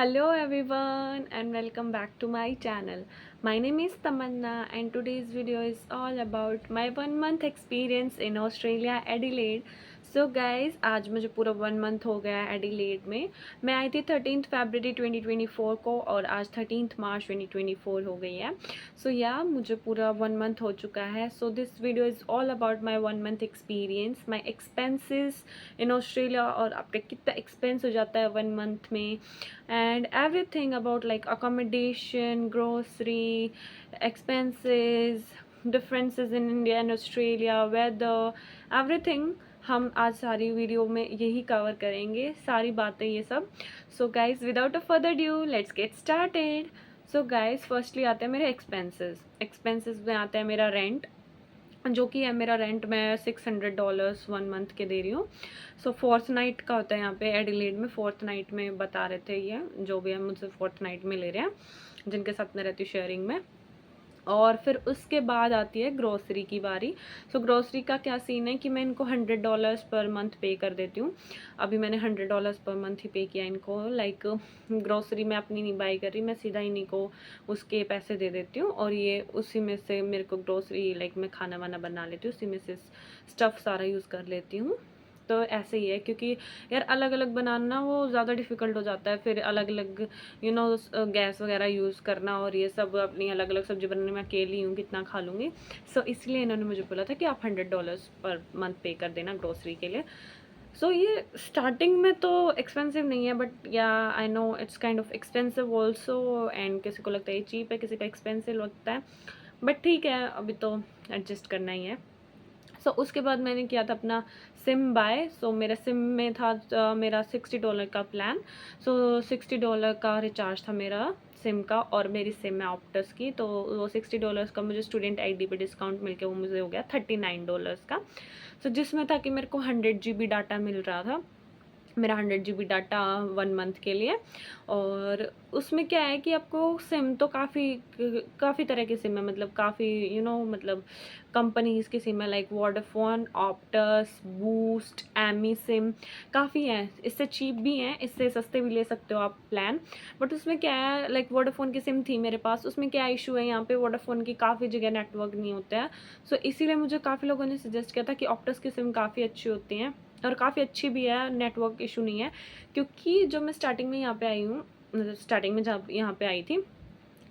Hello everyone and welcome back to my channel. My name is Tamanna and today's video is all about my 1 month experience in Australia, Adelaide. So guys, आज मुझे पूरा 1 month हो गया है Adelaide में. मैं आई थी 13 फरवरी 2024 को और आज 13 मार्च 2024 हो गई है. सो मुझे पूरा 1 month हो चुका है. So this video is all about my 1 month experience, my expenses in Australia और आपका कितना एक्सपेंस हो जाता है 1 month में, and everything about like accommodation, grocery, expenses, differences in India and Australia, weather, everything. हम आज सारी वीडियो में यही कवर करेंगे, सारी बातें ये सब. So guys without a further due let's get started. So guys firstly आते हैं मेरे एक्सपेंसेस में आता है मेरा रेंट, जो कि है मेरा रेंट. मैं $600 1 month के दे रही हूँ. सो फोर्थ नाइट का होता है यहाँ पे एडिलेड में. फोर्थ नाइट में बता रहे थे ये जो भी है मुझसे फोर्थ नाइट में ले रहे हैं, जिनके साथ मैं रहती हूँ शेयरिंग में. और फिर उसके बाद आती है ग्रोसरी की बारी. सो ग्रोसरी का क्या सीन है कि मैं इनको $100 पर मंथ पे कर देती हूँ. अभी मैंने $100 पर मंथ ही पे किया इनको. लाइक ग्रोसरी मैं अपनी नहीं बाई कर रही, मैं सीधा इन्हीं को उसके पैसे दे देती हूँ और ये उसी में से मेरे को ग्रोसरी, लाइक मैं खाना वाना बना लेती हूँ, उसी में से स्टफ़ सारा यूज़ कर लेती हूँ. तो ऐसे ही है, क्योंकि यार अलग अलग बनाना वो ज़्यादा डिफ़िकल्ट हो जाता है. फिर अलग अलग गैस वगैरह यूज़ करना और ये सब, अपनी अलग अलग सब्ज़ी बनाने में अकेली हूँ, कितना खा लूँगी. सो इसलिए इन्होंने मुझे बोला था कि आप $100 पर मंथ पे कर देना ग्रोसरी के लिए. सो ये स्टार्टिंग में तो एक्सपेंसिव नहीं है, बट या I know it's kind of expensive also. And किसी को लगता है ये चीप है, किसी का एक्सपेंसिव लगता है, बट ठीक है, अभी तो एडजस्ट करना ही है. उसके बाद मैंने किया था अपना सिम बाय. मेरा सिम में था मेरा $60 का प्लान. $60 का रिचार्ज था मेरा सिम का, और मेरी सिम है ऑप्टस की. तो वो $60 का मुझे स्टूडेंट आईडी पे डिस्काउंट मिलके वो मुझे हो गया $39 का. जिसमें था कि मेरे को 100 GB डाटा मिल रहा था, मेरा 100 GB डाटा 1 month के लिए. और उसमें क्या है कि आपको सिम तो काफ़ी तरह की सिम है, मतलब काफ़ी मतलब कंपनीज़ की सिम है, like Vodafone, Optus, Boost, Amaysim, काफ़ी हैं. इससे चीप भी हैं, इससे सस्ते भी ले सकते हो आप प्लान. बट उसमें क्या है, लाइक वोडाफोन की सिम थी मेरे पास. उसमें क्या इशू है, यहाँ पे वोडाफोन की काफ़ी जगह नेटवर्क नहीं होता है. इसीलिए मुझे काफ़ी लोगों ने सजेस्ट किया था कि ऑप्टस की सिम काफ़ी अच्छी होती हैं और काफ़ी अच्छी भी है, नेटवर्क इशू नहीं है. क्योंकि जब मैं स्टार्टिंग में यहाँ पे आई हूँ, मतलब स्टार्टिंग में जब यहाँ पे आई थी,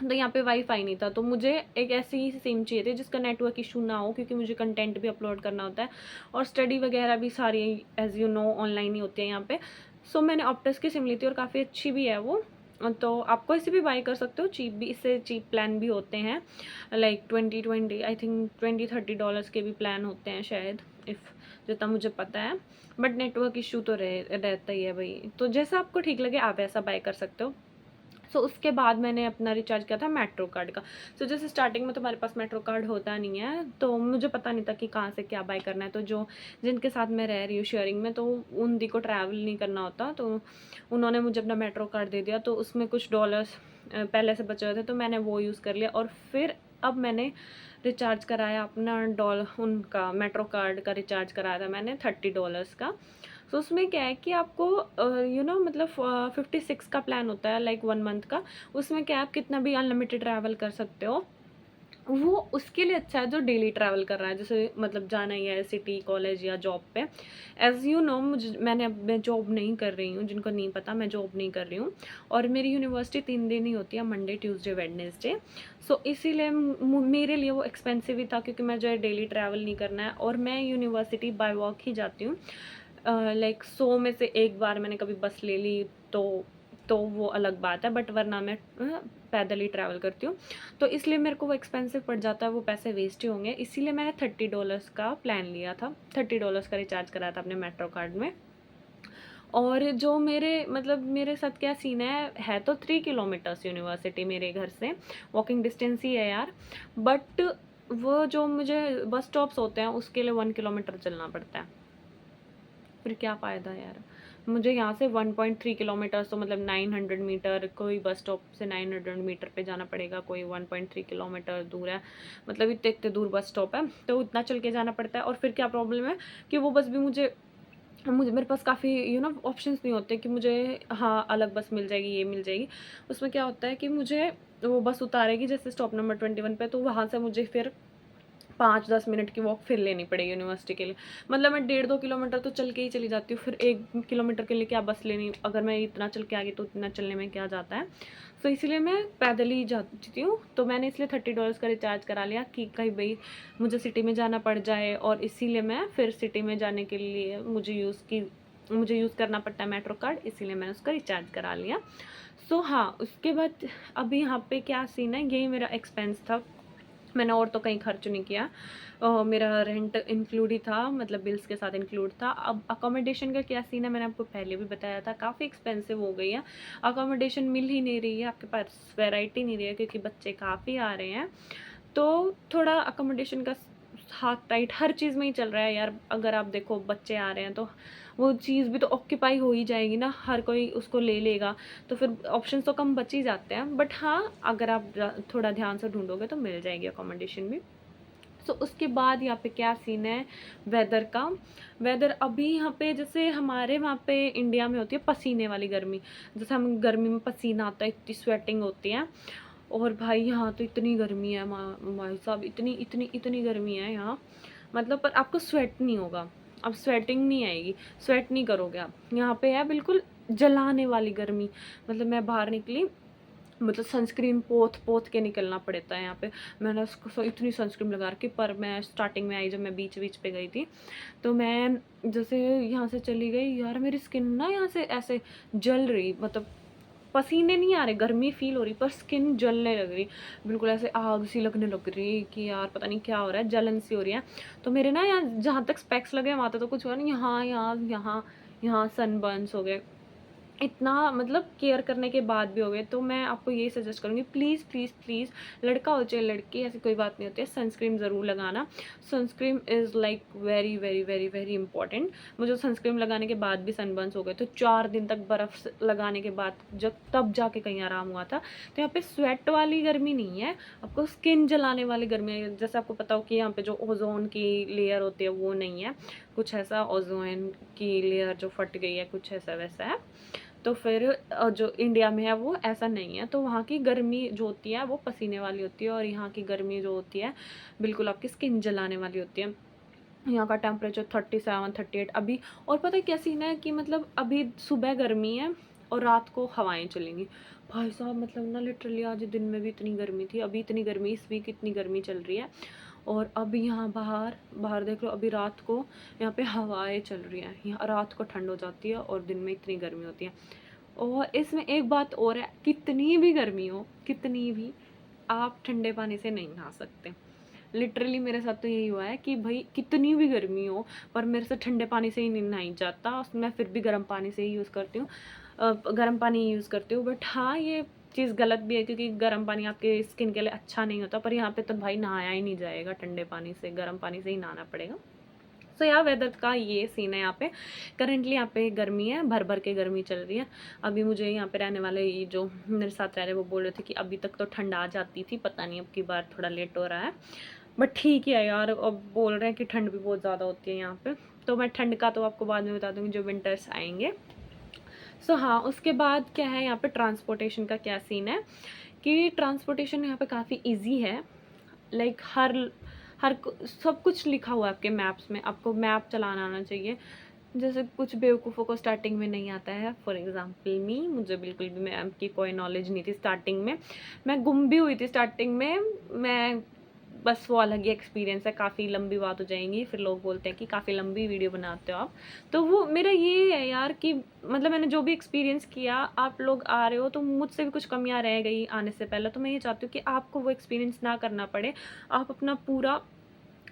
तो यहाँ पे वाईफाई नहीं था. तो मुझे एक ऐसी ही सिम चाहिए थी जिसका नेटवर्क इशू ना हो, क्योंकि मुझे कंटेंट भी अपलोड करना होता है और स्टडी वगैरह भी सारी एज़ यू नो ऑनलाइन ही होती है यहाँ पे. मैंने ऑप्टस की सिम ली थी और काफ़ी अच्छी भी है वो. तो आपको इसे भी बाई कर सकते हो, चीप भी, इससे चीप प्लान भी होते हैं, लाइक 20 आई थिंक $20-30 के भी प्लान होते हैं शायद, इफ़ जितना मुझे पता है. बट नेटवर्क इशू तो रहता ही है भाई. तो जैसा आपको ठीक लगे आप ऐसा बाय कर सकते हो. उसके बाद मैंने अपना रिचार्ज किया था मेट्रो कार्ड का. जैसे स्टार्टिंग में तो हमारे पास मेट्रो कार्ड होता नहीं है, तो मुझे पता नहीं था कि कहाँ से क्या बाय करना है. तो जो जिनके साथ मैं रह रही हूँ शेयरिंग में, तो उन को ट्रैवल नहीं करना होता, तो उन्होंने मुझे अपना मेट्रो कार्ड दे दिया. तो उसमें कुछ डॉलर्स पहले से बचे हुए थे, तो मैंने वो यूज़ कर लिया. और फिर अब मैंने रिचार्ज कराया अपना उनका मेट्रो कार्ड का रिचार्ज कराया था मैंने $30 का. उसमें क्या है कि आपको मतलब 56 का प्लान होता है, लाइक 1 month का. उसमें क्या है, आप कितना भी अनलिमिटेड ट्रैवल कर सकते हो. वो उसके लिए अच्छा है जो डेली ट्रैवल कर रहा है, जैसे मतलब जाना ही है सिटी, कॉलेज या जॉब पे. एज़ यू नो मैं जॉब नहीं कर रही हूँ, जिनको नहीं पता मैं जॉब नहीं कर रही हूँ. और मेरी यूनिवर्सिटी 3 दिन ही होती है, मंडे, ट्यूसडे, वेडनेसडे. इसीलिए मेरे लिए वो एक्सपेंसिव ही था, क्योंकि मैं जो है डेली ट्रैवल नहीं करना है. और मैं यूनिवर्सिटी बाय वॉक ही जाती हूँ. लाइक 100 में से एक बार मैंने कभी बस ले ली तो वो अलग बात है, बट वरना मैं पैदल ही ट्रैवल करती हूँ. तो इसलिए मेरे को वो एक्सपेंसिव पड़ जाता है, वो पैसे वेस्ट ही होंगे. इसीलिए मैंने $30 का प्लान लिया था, $30 का रिचार्ज कराया था अपने मेट्रो कार्ड में. और जो मेरे साथ क्या सीन है तो 3 किलोमीटर्स यूनिवर्सिटी मेरे घर से, वॉकिंग डिस्टेंस ही है यार. बट वो जो मुझे बस स्टॉप्स होते हैं उसके लिए 1 किलोमीटर चलना पड़ता है. फिर क्या फ़ायदा यार. मुझे यहाँ से 1.3 किलोमीटर, तो मतलब 900 मीटर, कोई बस स्टॉप से 900 मीटर पे जाना पड़ेगा, कोई 1.3 किलोमीटर दूर है, मतलब इतने इतने दूर बस स्टॉप है, तो इतना चल के जाना पड़ता है. और फिर क्या प्रॉब्लम है कि वो बस भी मुझे मुझे मेरे पास काफ़ी ऑप्शंस नहीं होते कि मुझे हाँ, अलग बस मिल जाएगी, ये मिल जाएगी। उसमें क्या होता है कि मुझे वो बस उतारेगी जैसे स्टॉप नंबर 21 पे, तो वहाँ से मुझे फिर 5-10 मिनट की वॉक फिर लेनी पड़ेगी यूनिवर्सिटी के लिए। मतलब मैं 1.5-2 किलोमीटर तो चल के ही चली जाती हूँ, फिर 1 किलोमीटर के लिए क्या बस लेनी, अगर मैं इतना चल के आ गई तो इतना चलने में क्या जाता है। तो इसीलिए मैं पैदल ही जाती हूँ। तो मैंने इसलिए $30 का रिचार्ज करा लिया कि कहीं भाई मुझे सिटी में जाना पड़ जाए, और इसीलिए मैं फिर सिटी में जाने के लिए मुझे यूज़ करना पड़ता है मेट्रो कार्ड, इसीलिए मैंने उसका रिचार्ज करा लिया। सो हाँ, उसके बाद अभी यहाँ पे क्या सीन है, यही मेरा एक्सपेंस था। मैंने और तो कहीं खर्च नहीं किया। मेरा रेंट इंक्लूड ही था, मतलब बिल्स के साथ इंक्लूड था। अब अकोमोडेशन का क्या सीन है, मैंने आपको पहले भी बताया था, काफ़ी एक्सपेंसिव हो गई है। अकोमोडेशन मिल ही नहीं रही है, आपके पास वैरायटी नहीं रही है क्योंकि बच्चे काफ़ी आ रहे हैं। तो थोड़ा अकोमोडेशन का हाथ टाइट हर चीज़ में ही चल रहा है यार। अगर आप देखो बच्चे आ रहे हैं तो वो चीज़ भी तो ऑक्यूपाई हो ही जाएगी ना, हर कोई उसको ले लेगा, तो फिर ऑप्शंस तो कम बच ही जाते हैं। बट हाँ, अगर आप थोड़ा ध्यान से ढूंढोगे तो मिल जाएगी अकोमोडेशन भी। सो उसके बाद यहाँ पे क्या सीन है वेदर का। वेदर अभी यहाँ पे जैसे हमारे वहाँ पे इंडिया में होती है पसीने वाली गर्मी, जैसे हम गर्मी में पसीना आता है, इतनी स्वेटिंग होती है। और भाई यहाँ तो इतनी गर्मी है भाई साहब, इतनी इतनी इतनी गर्मी है यहाँ। मतलब पर आपको स्वेट नहीं होगा, अब स्वेटिंग नहीं आएगी, स्वेट नहीं करोगे आप। यहाँ पे है बिल्कुल जलाने वाली गर्मी। मतलब मैं बाहर निकली, मतलब सनस्क्रीन पोत पोत के निकलना पड़ता है यहाँ पे। मैंने उसको इतनी सनस्क्रीन लगा रखी, पर मैं स्टार्टिंग में आई जब मैं बीच बीच पे गई थी, तो मैं जैसे यहाँ से चली गई यार, मेरी स्किन ना यहाँ से ऐसे जल रही, मतलब पसीने नहीं आ रहे, गर्मी फील हो रही, पर स्किन जलने लग रही, बिल्कुल ऐसे आग सी लगने लग रही कि यार पता नहीं क्या हो रहा है, जलन सी हो रही है। तो मेरे ना यहाँ जहाँ तक स्पेक्स लगे वहाँ तक तो कुछ हुआ नहीं, यहाँ यहाँ यहाँ यहाँ सनबर्न्स हो गए। इतना मतलब केयर करने के बाद भी हो गए। तो मैं आपको यही सजेस्ट करूँगी, प्लीज़ प्लीज़ प्लीज़, लड़का हो चाहे लड़की, ऐसी कोई बात नहीं होती है, सनस्क्रीन ज़रूर लगाना। Sunscreen is like very very very very important. मुझे सनस्क्रीन लगाने के बाद भी सनबर्न्स हो गए, तो 4 दिन तक बर्फ़ लगाने के बाद जब तब जाके कहीं आराम हुआ था। तो यहाँ पे स्वेट वाली गर्मी नहीं है, आपको स्किन जलाने वाली गर्मी है। जैसे आपको पता हो कि यहाँ पे जो ओजोन की लेयर होती है वो नहीं है, कुछ ऐसा, ओजोन की लेयर जो फट गई है, कुछ ऐसा वैसा है। तो फिर जो इंडिया में है वो ऐसा नहीं है, तो वहाँ की गर्मी जो होती है वो पसीने वाली होती है, और यहाँ की गर्मी जो होती है बिल्कुल आपकी स्किन जलाने वाली होती है। यहाँ का टेम्परेचर 37-38 अभी। और पता है क्या सीन है कि मतलब अभी सुबह गर्मी है और रात को हवाएं चलेंगी। भाई साहब मतलब ना लिटरली आज दिन में भी इतनी गर्मी थी, अभी इतनी गर्मी, इस वीक इतनी गर्मी चल रही है। और अभी यहाँ बाहर बाहर देख लो, अभी रात को यहाँ पे हवाएं चल रही हैं, यहाँ रात को ठंड हो जाती है और दिन में इतनी गर्मी होती है। और इसमें एक बात और है, कितनी भी गर्मी हो, कितनी भी, आप ठंडे पानी से नहीं नहा सकते। लिटरली मेरे साथ तो यही हुआ है कि भाई कितनी भी गर्मी हो, पर मेरे से ठंडे पानी से ही नहीं नहाई जाता, मैं फिर भी गर्म पानी से ही यूज़ करती हूँ, गर्म पानी यूज़ करती हूँ। बट हाँ, ये चीज़ गलत भी है क्योंकि गर्म पानी आपके स्किन के लिए अच्छा नहीं होता, पर यहाँ पे तो भाई नहाया ही नहीं जाएगा ठंडे पानी से, गर्म पानी से ही नहाना पड़ेगा। सो यहाँ वेदर का ये सीन है। यहाँ पे करेंटली यहाँ पे गर्मी है, भर भर के गर्मी चल रही है। अभी मुझे यहाँ पे रहने वाले ये जो मेरे साथ रह रहे वो बोल रहे थे कि अभी तक तो ठंड आ जाती थी, पता नहीं अब की बार थोड़ा लेट हो रहा है। बट ठीक है यार, अब बोल रहे हैं कि ठंड भी बहुत ज़्यादा होती है यहाँ पे। तो मैं ठंड का तो आपको बाद में बता दूँगी जो विंटर्स आएंगे। सो हाँ, उसके बाद क्या है, यहाँ पे ट्रांसपोर्टेशन का क्या सीन है कि ट्रांसपोर्टेशन यहाँ पे काफ़ी ईजी है। लाइक सब कुछ लिखा हुआ है आपके मैप्स में, आपको मैप चलाना आना चाहिए। जैसे कुछ बेवकूफ़ों को स्टार्टिंग में नहीं आता है, फॉर एग्जांपल मुझे बिल्कुल भी मैप की कोई नॉलेज नहीं थी स्टार्टिंग में, मैं गुम भी हुई थी स्टार्टिंग में। मैं बस वो अलग ही एक्सपीरियंस है, काफ़ी लंबी बात हो जाएंगी, फिर लोग बोलते हैं कि काफ़ी लंबी वीडियो बनाते हो आप। तो वो मेरा ये है यार कि मतलब मैंने जो भी एक्सपीरियंस किया, आप लोग आ रहे हो तो मुझसे भी कुछ कमियां रह गई आने से पहले, तो मैं ये चाहती हूँ कि आपको वो एक्सपीरियंस ना करना पड़े, आप अपना पूरा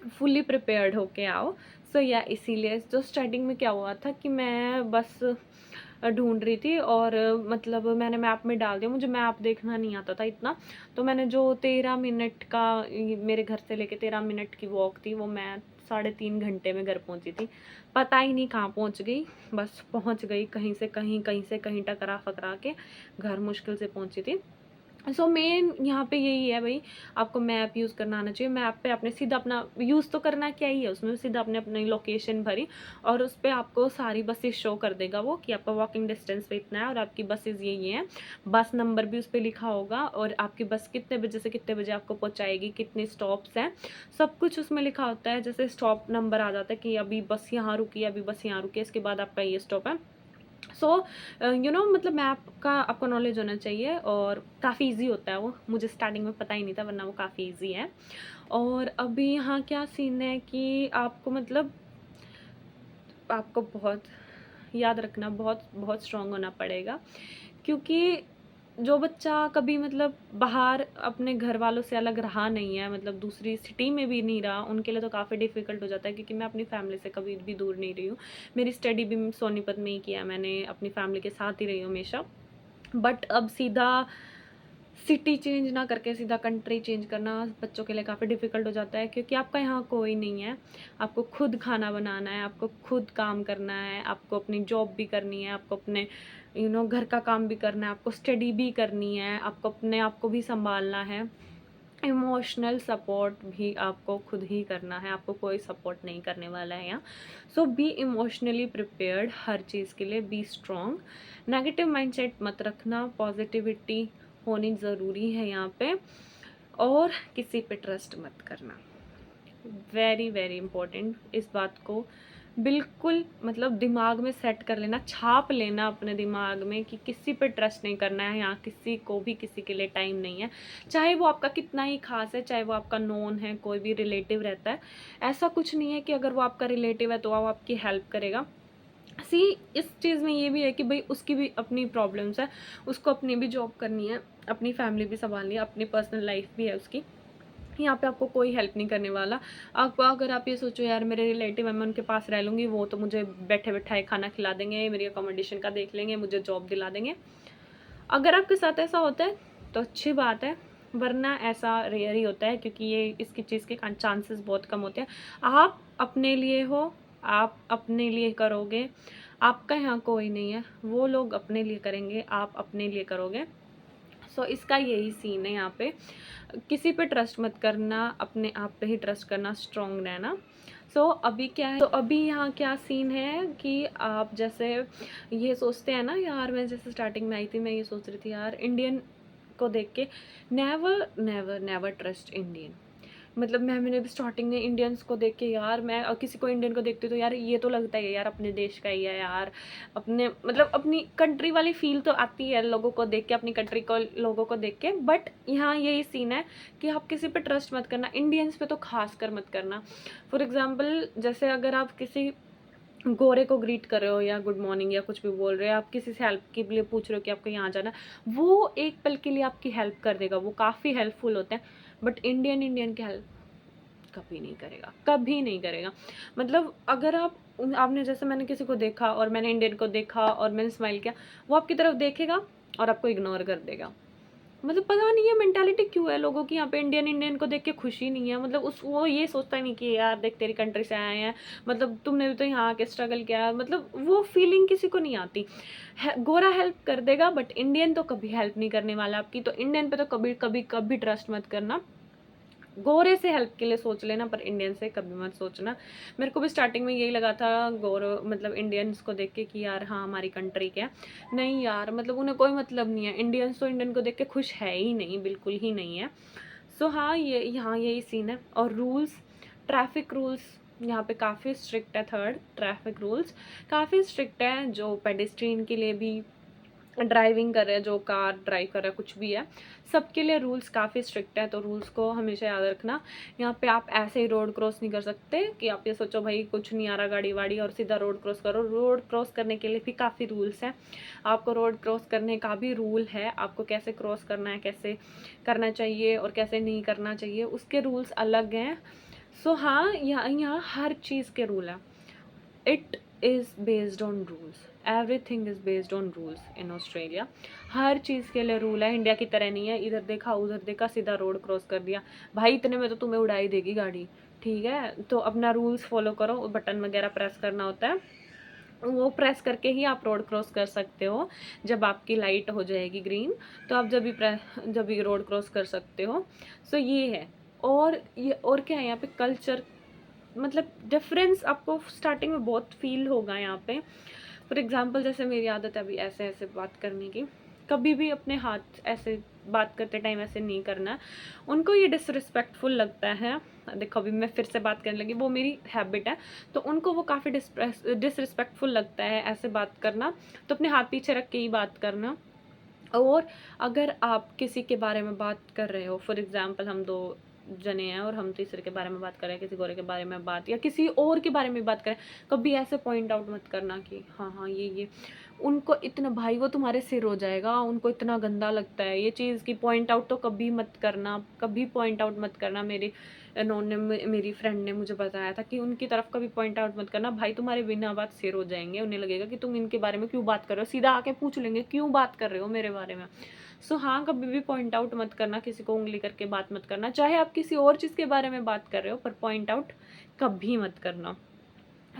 फुली प्रिपेयर्ड होके आओ। सो या इसीलिए जो स्टार्टिंग में क्या हुआ था कि मैं बस ढूंढ रही थी, और मतलब मैंने मैप में डाल दिया, मुझे मैप देखना नहीं आता था इतना। तो मैंने जो 13 मिनट का, मेरे घर से लेके 13 मिनट की वॉक थी, वो मैं 3.5 घंटे में घर पहुंची थी। पता ही नहीं कहाँ पहुंच गई, बस पहुंच गई कहीं से कहीं, कहीं से कहीं, टकरा फकरा के घर मुश्किल से पहुंची थी। सो मेन यहाँ पे यही है भाई, आपको मैप यूज़ करना आना चाहिए। मैप पे आपने सीधा अपना यूज़ तो करना क्या ही है उसमें, सीधा आपने अपनी लोकेशन भरी और उस पे आपको सारी बसेस शो कर देगा वो कि आपका वॉकिंग डिस्टेंस पे इतना है और आपकी बसेस ये हैं। बस नंबर भी उस पे लिखा होगा और आपकी बस कितने बजे से कितने बजे आपको पहुँचाएगी, कितने स्टॉप्स हैं, सब कुछ उसमें लिखा होता है। जैसे स्टॉप नंबर आ जाता है कि अभी बस यहाँ रुकी है, अभी बस यहाँ रुकी है, इसके बाद आपका ये स्टॉप है। सो मतलब मैप का आपको नॉलेज होना चाहिए और काफ़ी इजी होता है वो। मुझे स्टार्टिंग में पता ही नहीं था, वरना वो काफ़ी इजी है। और अभी यहाँ क्या सीन है कि आपको मतलब आपको बहुत याद रखना, बहुत बहुत स्ट्रांग होना पड़ेगा, क्योंकि जो बच्चा कभी मतलब बाहर अपने घर वालों से अलग रहा नहीं है, मतलब दूसरी सिटी में भी नहीं रहा, उनके लिए तो काफ़ी डिफ़िकल्ट हो जाता है। क्योंकि मैं अपनी फैमिली से कभी भी दूर नहीं रही हूँ। मेरी स्टडी भी सोनीपत में ही किया मैंने, अपनी फैमिली के साथ ही रही हूँ हमेशा। बट अब सीधा सिटी चेंज ना करके सीधा कंट्री चेंज करना बच्चों के लिए काफ़ी डिफ़िकल्ट हो जाता है, क्योंकि आपका यहाँ कोई नहीं है। आपको खुद खाना बनाना है, आपको खुद काम करना है, आपको अपनी जॉब भी करनी है, आपको अपने घर का काम भी करना है, आपको स्टडी भी करनी है, आपको अपने आप को भी संभालना है। इमोशनल सपोर्ट भी आपको खुद ही करना है, आपको कोई सपोर्ट नहीं करने वाला है यहाँ। सो बी इमोशनली प्रिपेयर्ड हर चीज़ के लिए, बी स्ट्रॉन्ग। नेगेटिव माइंडसेट मत रखना, पॉजिटिविटी होनी ज़रूरी है यहाँ पे। और किसी पे ट्रस्ट मत करना, वेरी वेरी इंपॉर्टेंट। इस बात को बिल्कुल मतलब दिमाग में सेट कर लेना, छाप लेना अपने दिमाग में कि किसी पे ट्रस्ट नहीं करना है यहाँ, किसी को भी किसी के लिए टाइम नहीं है। चाहे वो आपका कितना ही खास है, चाहे वो आपका नोन है, कोई भी रिलेटिव रहता है, ऐसा कुछ नहीं है कि अगर वो आपका रिलेटिव है तो वो आपकी हेल्प करेगा। सी इस चीज़ में ये भी है कि भाई उसकी भी अपनी प्रॉब्लम्स है, उसको अपनी भी जॉब करनी है, अपनी फैमिली भी संभालनी है, अपनी पर्सनल लाइफ भी है उसकी। यहाँ पे आपको कोई हेल्प नहीं करने वाला। आपको अगर आप ये सोचो यार मेरे रिलेटिव है, मैं उनके पास रह लूँगी, वो तो मुझे बैठे बैठाए खाना खिला देंगे, मेरी अकोमोडेशन का देख लेंगे, मुझे जॉब दिला देंगे। अगर आपके साथ ऐसा होता है तो अच्छी बात है, वरना ऐसा रेयर ही होता है, क्योंकि ये इसकी चीज़ के चांसेस बहुत कम होते हैं। आप अपने लिए हो, आप अपने लिए करोगे, आपका यहाँ कोई नहीं है, वो लोग अपने लिए करेंगे, आप अपने लिए करोगे। सो इसका यही सीन है यहाँ पे। किसी पे ट्रस्ट मत करना, अपने आप पे ही ट्रस्ट करना, स्ट्रॉन्ग रहना। अभी क्या है, तो अभी यहाँ क्या सीन है कि आप जैसे ये सोचते हैं ना यार, मैं जैसे स्टार्टिंग में आई थी, मैं ये सोच रही थी यार इंडियन को देख के never never never trust Indian. मतलब मैंने भी स्टार्टिंग में इंडियंस को देख के यार, मैं किसी को इंडियन को देखती तो यार ये तो लगता है यार अपने देश का ही है यार, अपने मतलब अपनी कंट्री वाली फील तो आती है लोगों को देख के, अपनी कंट्री को लोगों को देख के। बट यहाँ यही सीन है कि आप किसी पे ट्रस्ट मत करना, इंडियंस पे तो खास कर मत करना। फॉर एग्जाम्पल जैसे अगर आप किसी गोरे को ग्रीट कर रहे हो या गुड मॉर्निंग या कुछ भी बोल रहे हो, आप किसी से हेल्प के लिए पूछ रहे हो कि आपको यहाँ जाना, वो एक पल के लिए आपकी हेल्प कर देगा, वो काफ़ी हेल्पफुल होते हैं। बट इंडियन इंडियन की हेल्प कभी नहीं करेगा, कभी नहीं करेगा। मतलब अगर आपने जैसे मैंने किसी को देखा और मैंने इंडियन को देखा और मैंने स्माइल किया, वो आपकी तरफ देखेगा और आपको इग्नोर कर देगा। मतलब पता नहीं ये मेंटालिटी क्यों है लोगों की, यहाँ पे इंडियन इंडियन को देख के खुशी नहीं है। मतलब उस वो ये सोचता ही नहीं कि यार देख तेरी कंट्री से आए हैं, मतलब तुमने भी तो यहाँ आके स्ट्रगल किया है, मतलब वो फीलिंग किसी को नहीं आती है। गोरा हेल्प कर देगा बट इंडियन तो कभी हेल्प नहीं करने वाला आपकी। तो इंडियन पे तो कभी कभी कभी ट्रस्ट मत करना, गोरे से हेल्प के लिए सोच लेना, पर इंडियन से कभी मत सोचना। मेरे को भी स्टार्टिंग में यही लगा था गोरो मतलब इंडियंस को देख के कि यार हाँ हमारी कंट्री के हैं। नहीं यार, मतलब उन्हें कोई मतलब नहीं है, इंडियंस तो इंडियन को देख के खुश है ही नहीं, बिल्कुल ही नहीं है। हाँ ये यहाँ यही सीन है। और रूल्स, ट्रैफिक रूल्स यहाँ पे काफ़ी स्ट्रिक्ट है। थर्ड, ट्रैफिक रूल्स काफ़ी स्ट्रिक्ट है, जो पेडेस्ट्रियन के लिए भी, ड्राइविंग कर रहे हैं, जो कार ड्राइव कर रहा है, कुछ भी है, सबके लिए रूल्स काफ़ी स्ट्रिक्ट है। तो रूल्स को हमेशा याद रखना। यहाँ पे आप ऐसे ही रोड क्रॉस नहीं कर सकते कि आप ये सोचो भाई कुछ नहीं आ रहा गाड़ी वाड़ी और सीधा रोड क्रॉस करो। रोड क्रॉस करने के लिए भी काफ़ी रूल्स हैं। आपको रोड क्रॉस करने का भी रूल है, आपको कैसे क्रॉस करना है, कैसे करना चाहिए और कैसे नहीं करना चाहिए, उसके रूल्स अलग हैं। हाँ, यहाँ हर चीज़ के रूल है। It is based on rules, everything is based on rules in Australia. हर चीज़ के लिए रूल है, इंडिया की तरह नहीं है इधर देखा उधर देखा सीधा रोड क्रॉस कर दिया, भाई इतने में तो तुम्हें उड़ाई देगी गाड़ी। ठीक है, तो अपना रूल्स फॉलो करो, बटन वगैरह प्रेस करना होता है, वो प्रेस करके ही आप रोड क्रॉस कर सकते हो। जब आपकी लाइट हो जाएगी ग्रीन, तो आप जब भी रोड क्रॉस कर सकते हो। सो ये है। और क्या है यहाँ पे कल्चर, मतलब डिफरेंस आपको स्टार्टिंग में बहुत फील होगा यहाँ पे। फॉर एग्जांपल जैसे मेरी आदत है अभी ऐसे ऐसे बात करने की, कभी भी अपने हाथ ऐसे बात करते टाइम ऐसे नहीं करना। उनको ये डिसरिस्पेक्टफुल लगता है। देखो अभी मैं फिर से बात करने लगी, वो मेरी हैबिट है, तो उनको वो काफ़ी डिसरिस्पेक्टफुल लगता है ऐसे बात करना। तो अपने हाथ पीछे रख के ही बात करना। और अगर आप किसी के बारे में बात कर रहे हो, फॉर एग्जांपल हम दो जने हैं और हम तीसरे के बारे में बात कर रहे हैं, किसी गोरे के बारे में बात या किसी और के बारे में बात करें, कभी ऐसे पॉइंट आउट मत करना कि हाँ हाँ ये उनको इतना, भाई वो तुम्हारे सिर हो जाएगा, उनको इतना गंदा लगता है ये चीज़ की पॉइंट आउट तो कभी मत करना, कभी पॉइंट आउट मत करना। मेरी फ्रेंड ने मुझे बताया था कि उनकी तरफ कभी पॉइंट आउट मत करना, भाई तुम्हारे बिना बात सिर हो जाएंगे, उन्हें लगेगा कि तुम इनके बारे में क्यों बात कर रहे हो, सीधा आके पूछ लेंगे क्यों बात कर रहे हो मेरे बारे में। सो हाँ, कभी भी पॉइंट आउट मत करना, किसी को उंगली करके बात मत करना, चाहे आप किसी और चीज़ के बारे में बात कर रहे हो, पर पॉइंट आउट कभी मत करना।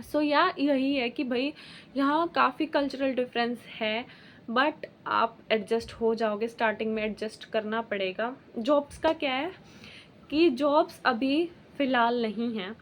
सो या यही है कि भाई यहाँ काफ़ी कल्चरल डिफरेंस है, बट आप एडजस्ट हो जाओगे, स्टार्टिंग में एडजस्ट करना पड़ेगा। जॉब्स का क्या है कि जॉब्स अभी फ़िलहाल नहीं हैं,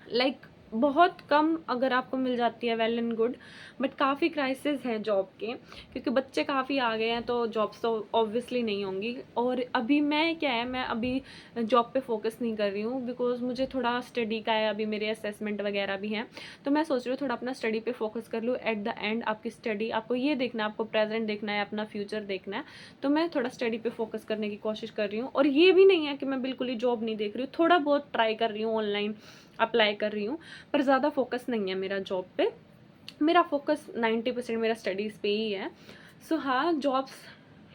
लाइक बहुत कम अगर आपको मिल जाती है वेल एंड गुड, बट काफ़ी क्राइसिस हैं जॉब के, क्योंकि बच्चे काफ़ी आ गए हैं, तो जॉब्स तो ऑब्वियसली नहीं होंगी। और अभी मैं क्या है, मैं अभी जॉब पे फोकस नहीं कर रही हूँ, बिकॉज मुझे थोड़ा स्टडी का है, अभी मेरे असेसमेंट वगैरह भी हैं, तो मैं सोच रही हूँ थोड़ा अपना स्टडी पे फोकस कर लूँ। एट द एंड आपकी स्टडी, आपको ये देखना है, आपको प्रेजेंट देखना है, अपना फ्यूचर देखना है, तो मैं थोड़ा स्टडी पे फोकस करने की कोशिश कर रही हूँ। और ये भी नहीं है कि मैं बिल्कुल ही जॉब नहीं देख रही हूँ, थोड़ा बहुत ट्राई कर रही हूँ, ऑनलाइन अप्लाई कर रही हूँ, पर ज़्यादा फोकस नहीं है मेरा जॉब पे। मेरा फोकस 90% मेरा स्टडीज़ पे ही है। सो हाँ, जॉब्स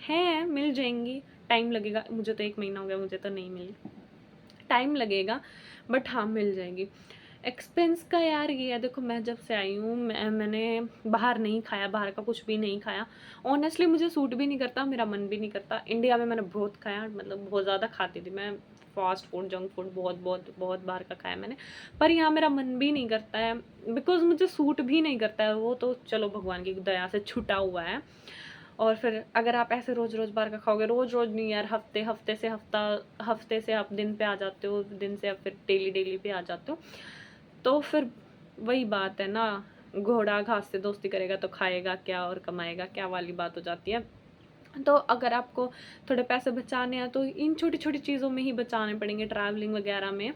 हैं, मिल जाएंगी, टाइम लगेगा, मुझे तो 1 महीना हो गया, मुझे तो नहीं मिली, टाइम लगेगा, बट हाँ मिल जाएगी। एक्सपेंस का यार ये है, देखो मैं जब से आई हूँ मैंने बाहर नहीं खाया, बाहर का कुछ भी नहीं खाया। ऑनेस्टली मुझे सूट भी नहीं करता, मेरा मन भी नहीं करता। इंडिया में मैंने बहुत खाया, मतलब बहुत ज़्यादा खाती थी मैं, फास्ट फूड, जंक फूड बहुत बहुत बहुत बाहर का खाया मैंने। पर यहाँ मेरा मन भी नहीं करता है, बिकॉज मुझे सूट भी नहीं करता है। वो तो चलो भगवान की दया से छुटा हुआ है। और फिर अगर आप ऐसे रोज़ रोज़ बाहर का खाओगे, रोज़ रोज़ नहीं यार, हफ्ते से आप दिन पे आ जाते हो, दिन से आप फिर डेली डेली पे आ जाते हो, तो फिर वही बात है ना, घोड़ा घास से दोस्ती करेगा तो खाएगा क्या और कमाएगा क्या वाली बात हो जाती है। तो अगर आपको थोड़े पैसे बचाने हैं, तो इन छोटी छोटी चीज़ों में ही बचाने पड़ेंगे, ट्रैवलिंग वगैरह में।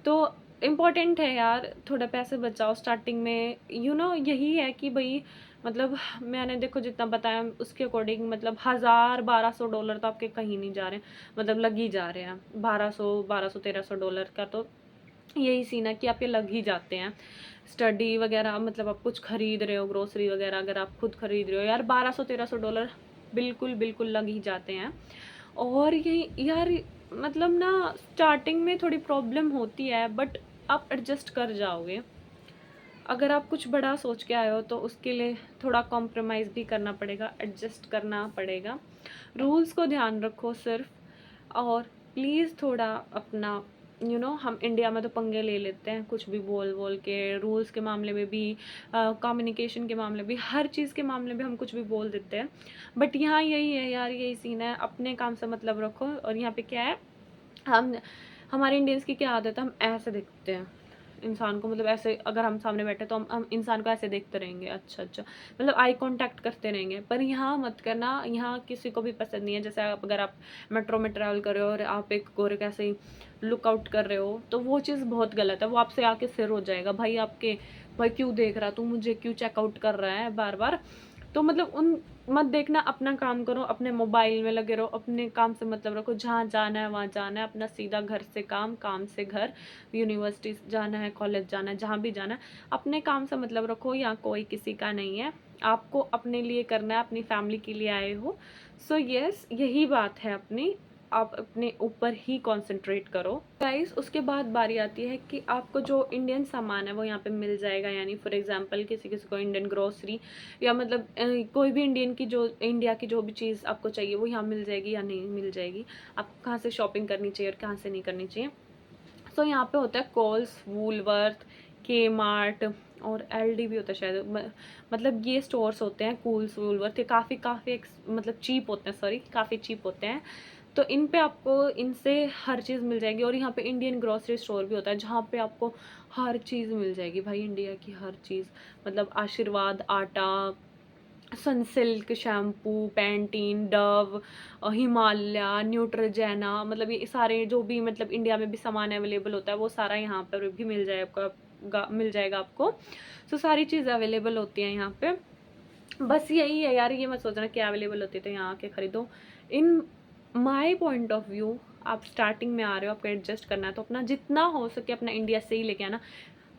तो इम्पॉर्टेंट है यार, थोड़े पैसे बचाओ स्टार्टिंग में, यही है कि भाई, मतलब मैंने देखो जितना बताया उसके अकॉर्डिंग, मतलब 1000-1200 डॉलर तो आपके कहीं नहीं जा रहे हैं, मतलब लग ही जा रहे हैं। 1200-1300 डॉलर का तो यही सीन है कि आपके लग ही जाते हैं। स्टडी वगैरह, मतलब आप कुछ खरीद रहे हो, ग्रोसरी वगैरह अगर आप खुद खरीद रहे हो, यार 1200-1300 डॉलर बिल्कुल बिल्कुल लग ही जाते हैं। और यही यार, मतलब ना स्टार्टिंग में थोड़ी प्रॉब्लम होती है, बट आप एडजस्ट कर जाओगे। अगर आप कुछ बड़ा सोच के आए हो, तो उसके लिए थोड़ा कॉम्प्रोमाइज़ भी करना पड़ेगा, एडजस्ट करना पड़ेगा। रूल्स को ध्यान रखो सिर्फ। और प्लीज़ थोड़ा अपना, हम इंडिया में तो पंगे ले लेते हैं कुछ भी बोल बोल के, रूल्स के मामले में भी, कम्युनिकेशन के मामले भी, हर चीज़ के मामले में हम कुछ भी बोल देते हैं। बट यहाँ यही है यार, यही सीन है, अपने काम से मतलब रखो। और यहाँ पे क्या है, हम हमारे इंडियंस की क्या आदत है, हम ऐसे देखते हैं इंसान को, मतलब ऐसे अगर हम सामने बैठे तो हम इंसान को ऐसे देखते रहेंगे, अच्छा अच्छा, मतलब आई कांटेक्ट करते रहेंगे। पर यहाँ मत करना, यहाँ किसी को भी पसंद नहीं है। जैसे अगर आप मेट्रो में ट्रैवल कर रहे हो और आप एक गोरे का ऐसे ही लुक आउट कर रहे हो, तो वो चीज़ बहुत गलत है। वो आपसे आके सिर हो जाएगा, भाई आपके, भाई क्यों देख रहा तू मुझे, क्यों चेकआउट कर रहा है बार बार। तो मतलब उन मत देखना, अपना काम करो, अपने मोबाइल में लगे रहो, अपने काम से मतलब रखो, जहाँ जाना है वहाँ जाना है, अपना सीधा घर से काम, काम से घर, यूनिवर्सिटी जाना है, कॉलेज जाना है, जहाँ भी जाना है, अपने काम से मतलब रखो। यहाँ कोई किसी का नहीं है, आपको अपने लिए करना है, अपनी फैमिली के लिए आए हो। सो यस, यही बात है अपनी, आप अपने ऊपर ही कंसंट्रेट करो गाइस। उसके बाद बारी आती है कि आपको जो इंडियन सामान है वो यहाँ पे मिल जाएगा, यानी फॉर एग्जांपल किसी किसी को इंडियन ग्रोसरी, या मतलब कोई भी इंडिया की जो भी चीज़ आपको चाहिए वो यहाँ मिल जाएगी या नहीं मिल जाएगी, आपको कहाँ से शॉपिंग करनी चाहिए और कहाँ से नहीं करनी चाहिए। सो यहाँ पे होता है कोल्स, वूलवर्थ, के मार्ट, और LD भी होता है शायद, मतलब ये स्टोर्स होते हैं, कूल्स वूलवर्थ, ये काफ़ी मतलब चीप होते हैं, सॉरी काफ़ी चीप होते हैं। तो इन पे आपको इनसे हर चीज़ मिल जाएगी। और यहाँ पे इंडियन ग्रॉसरी स्टोर भी होता है जहाँ पे आपको हर चीज़ मिल जाएगी भाई, इंडिया की हर चीज़, मतलब आशीर्वाद आटा, Sunsilk shampoo, Pantene, Dove, Himalaya, Neutrogena, मतलब ये सारे जो भी मतलब इंडिया में भी सामान अवेलेबल होता है वो सारा यहाँ पर भी मिल जाएगा आपको। तो सारी चीज़ अवेलेबल होती हैं यहाँ पे। बस यही है यार, ये मत सोचना कि अवेलेबल होती है तो यहाँ आके खरीदो। इन माई पॉइंट ऑफ व्यू, आप स्टार्टिंग में आ रहे हो, आपको एडजस्ट करना है तो अपना जितना हो सके अपना इंडिया से ही लेके आना।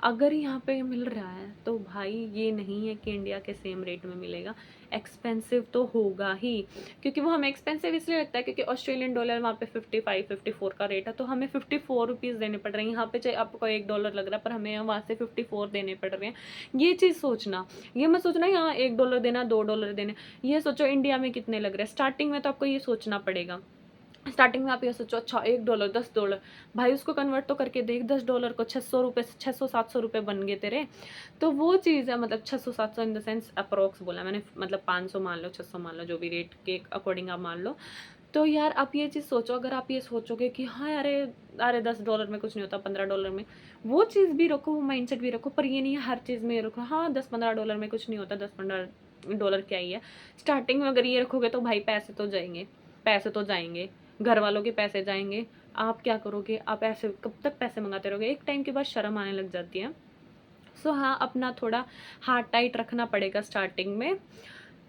अगर यहाँ पे मिल रहा है तो भाई ये नहीं है कि इंडिया के सेम रेट में मिलेगा, एक्सपेंसिव तो होगा ही। क्योंकि वो हमें एक्सपेंसिव इसलिए लगता है क्योंकि ऑस्ट्रेलियन डॉलर वहाँ पे 55-54 का रेट है, तो हमें 54 रुपीज़ देने पड़ रहे हैं। यहाँ पे चाहे आपको $1 लग रहा है पर हमें वहाँ से 54 देने पड़ रहे हैं। ये चीज़ सोचना, ये मत सोचना यहाँ $1 देना, $2 देने। ये सोचो इंडिया में कितने लग रहे हैं। स्टार्टिंग में तो आपको ये सोचना पड़ेगा। स्टार्टिंग में आप ये सोचो अच्छा $1 $10, भाई उसको कन्वर्ट तो करके देख, $10 को 600 रुपये, 600-700 रुपये बन गए तेरे। तो वो चीज़ है, मतलब 600-700 इन द सेंस अप्रोक्स बोला मैंने, मतलब 500 मान लो, 600 मान लो, जो भी रेट के अकॉर्डिंग आप मान लो। तो यार आप ये चीज़ सोचो, अगर आप ये सोचोगे कि हाँ अरे अरे $10 में कुछ नहीं होता, $15 में, वो चीज़ भी रखो, वो माइंडसेट भी रखो, पर ये नहीं है हर चीज़ में ये रखो हाँ $10-15 में कुछ नहीं होता, $10-15 क्या ही है। स्टार्टिंग में अगर ये रखोगे तो भाई पैसे तो जाएंगे, पैसे तो जाएंगे, घर वालों के पैसे जाएंगे। आप क्या करोगे, आप ऐसे कब तक पैसे मंगाते रहोगे, एक टाइम के बाद शर्म आने लग जाती है। सो हाँ, अपना थोड़ा हाथ टाइट रखना पड़ेगा स्टार्टिंग में।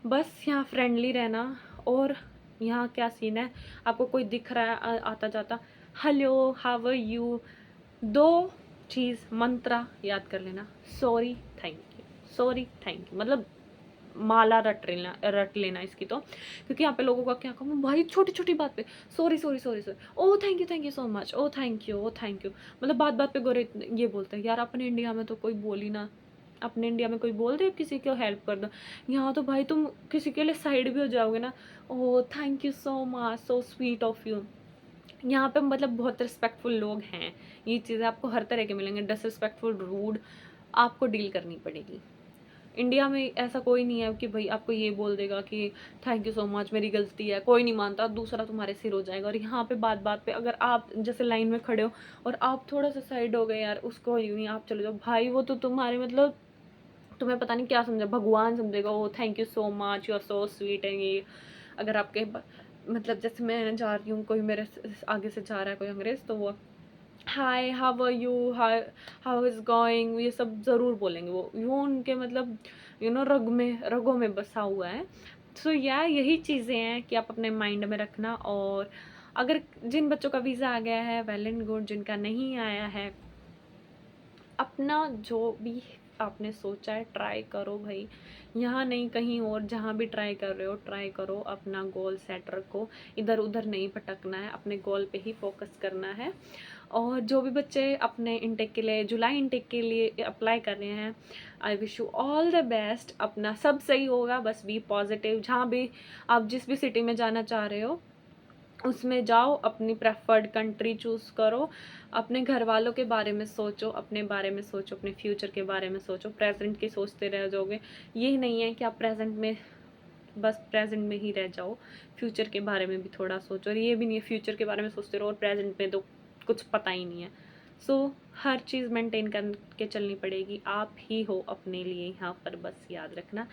बस यहाँ फ्रेंडली रहना। और यहाँ क्या सीन है, आपको कोई दिख रहा है आता जाता, हेलो हाउ आर यू, दो चीज़ मंत्रा याद कर लेना, sorry thank you, sorry thank you, मतलब माला रट लेना इसकी तो। क्योंकि यहाँ पे लोगों का क्या कहूँ भाई, छोटी छोटी बात पे sorry sorry sorry sorry, oh thank you so much, oh thank you, oh thank you, मतलब बात बात पे गोरे ये बोलते हैं। यार अपने इंडिया में तो कोई बोल ही ना, अपने इंडिया में कोई बोल दे किसी को हेल्प कर दो, यहाँ तो भाई तुम किसी के लिए साइड भी हो जाओगे ना, oh thank you so much, so sweet of you. यहाँ पे मतलब बहुत रिस्पेक्टफुल लोग हैं, ये चीज़ें आपको हर तरह के मिलेंगे। डिसरिस्पेक्टफुल, रूड आपको डील करनी पड़ेगी। इंडिया में ऐसा कोई नहीं है कि भाई आपको ये बोल देगा कि थैंक यू सो मच मेरी गलती है, कोई नहीं मानता, दूसरा तुम्हारे सिर हो जाएगा। और यहाँ पे बात बात पे अगर आप जैसे लाइन में खड़े हो और आप थोड़ा सा साइड हो गए यार, उसको यूँ ही आप चले जाओ, भाई वो तो तुम्हारे मतलब तुम्हें पता नहीं क्या समझा, भगवान समझेगा। Oh thank you so much, you are so sweet. And ये अगर आपके मतलब जैसे मैं जा रही हूँ, कोई मेरे आगे से जा रहा है कोई अंग्रेज़, तो वो hi how are you, how is going, ये सब ज़रूर बोलेंगे। वो उनके मतलब रगों में बसा हुआ है। सो या यही चीज़ें हैं कि आप अपने माइंड में रखना। और अगर जिन बच्चों का वीज़ा आ गया है वेल एंड गुड, जिनका नहीं आया है, अपना जो भी आपने सोचा है ट्राई करो भाई, यहाँ नहीं कहीं और, जहाँ भी ट्राई कर रहे हो ट्राई करो, अपना गोल सेट रखो, इधर उधर नहीं भटकना है, अपने गोल पे ही फोकस करना है। और जो भी बच्चे अपने इंटेक के लिए, जुलाई इंटेक के लिए अप्लाई कर रहे हैं, I wish you all the best. अपना सब सही होगा, बस बी पॉजिटिव। जहाँ भी आप जिस भी सिटी में जाना चाह रहे हो उसमें जाओ, अपनी प्रेफर्ड कंट्री चूज़ करो, अपने घर वालों के बारे में सोचो, अपने बारे में सोचो, अपने फ्यूचर के बारे में सोचो। प्रेजेंट की सोचते रह जाओगे, ये नहीं है कि आप प्रेजेंट में बस प्रेजेंट में ही रह जाओ, फ्यूचर के बारे में भी थोड़ा सोचो। और ये भी नहीं है फ्यूचर के बारे में सोचते रहो और प्रेजेंट में तो कुछ पता ही नहीं है। सो हर चीज़ मेंटेन करके चलनी पड़ेगी, आप ही हो अपने लिए यहाँ पर, बस याद रखना।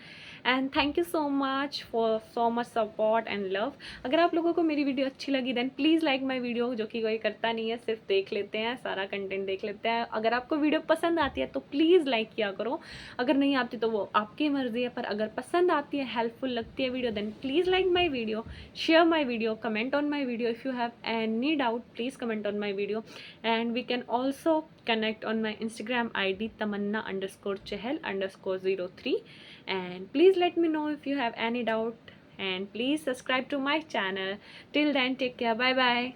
And thank you so much for so much support and love. अगर आप लोगों को मेरी वीडियो अच्छी लगी then please like my video, जो कि कोई करता नहीं है, सिर्फ देख लेते हैं, सारा कंटेंट देख लेते हैं। अगर आपको वीडियो पसंद आती है तो प्लीज़ लाइक किया करो, अगर नहीं आती तो वो आपकी मर्ज़ी है, पर अगर पसंद आती है, हेल्पफुल लगती है video, then please like my video, share my video, comment on my video. If you have any doubt, please comment on my video. And we can also connect on my Instagram ID tamanna_chehel_03. And please let me know if you have any doubt, and please subscribe to my channel. Till then, take care, bye bye.